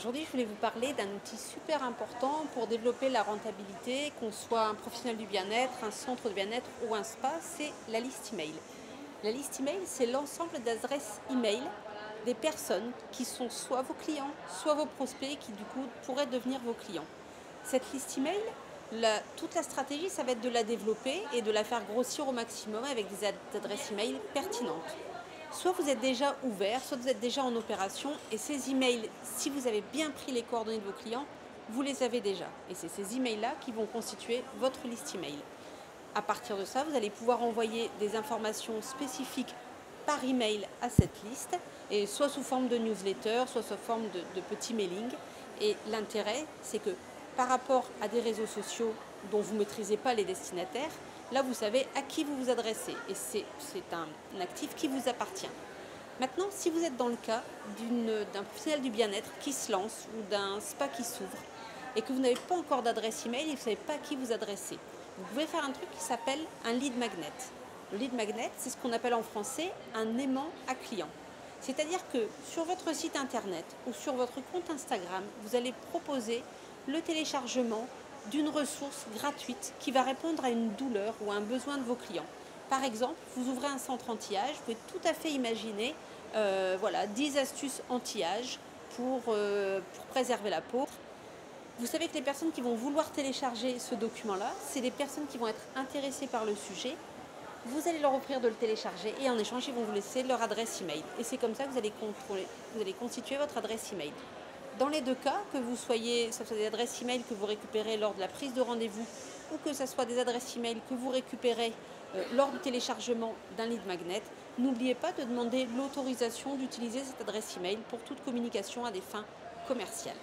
Aujourd'hui, je voulais vous parler d'un outil super important pour développer la rentabilité, qu'on soit un professionnel du bien-être, un centre de bien-être ou un spa, c'est la liste email. La liste email, c'est l'ensemble d'adresses email des personnes qui sont soit vos clients, soit vos prospects qui du coup pourraient devenir vos clients. Cette liste email, toute la stratégie, ça va être de la développer et de la faire grossir au maximum avec des adresses email pertinentes. Soit vous êtes déjà ouvert, soit vous êtes déjà en opération et ces emails, si vous avez bien pris les coordonnées de vos clients, vous les avez déjà. Et c'est ces emails-là qui vont constituer votre liste email. À partir de ça, vous allez pouvoir envoyer des informations spécifiques par email à cette liste, et soit sous forme de newsletter, soit sous forme de petits mailings. Et l'intérêt, c'est que par rapport à des réseaux sociaux dont vous ne maîtrisez pas les destinataires, là vous savez à qui vous vous adressez et c'est un actif qui vous appartient. Maintenant, si vous êtes dans le cas d'un professionnel du bien-être qui se lance ou d'un spa qui s'ouvre et que vous n'avez pas encore d'adresse email et que vous ne savez pas à qui vous adresser, vous pouvez faire un truc qui s'appelle un lead magnet. Le lead magnet, c'est ce qu'on appelle en français un aimant à client. C'est-à-dire que sur votre site internet ou sur votre compte Instagram, vous allez proposer le téléchargement d'une ressource gratuite qui va répondre à une douleur ou à un besoin de vos clients. Par exemple, vous ouvrez un centre anti-âge, vous pouvez tout à fait imaginer 10 astuces anti-âge pour préserver la peau. Vous savez que les personnes qui vont vouloir télécharger ce document-là, c'est des personnes qui vont être intéressées par le sujet. Vous allez leur offrir de le télécharger et en échange, ils vont vous laisser leur adresse email. Et c'est comme ça que vous allez constituer votre adresse email. Dans les deux cas, que ce soit des adresses email que vous récupérez lors de la prise de rendez-vous ou que ce soit des adresses email que vous récupérez lors du téléchargement d'un lead magnet, n'oubliez pas de demander l'autorisation d'utiliser cette adresse email pour toute communication à des fins commerciales.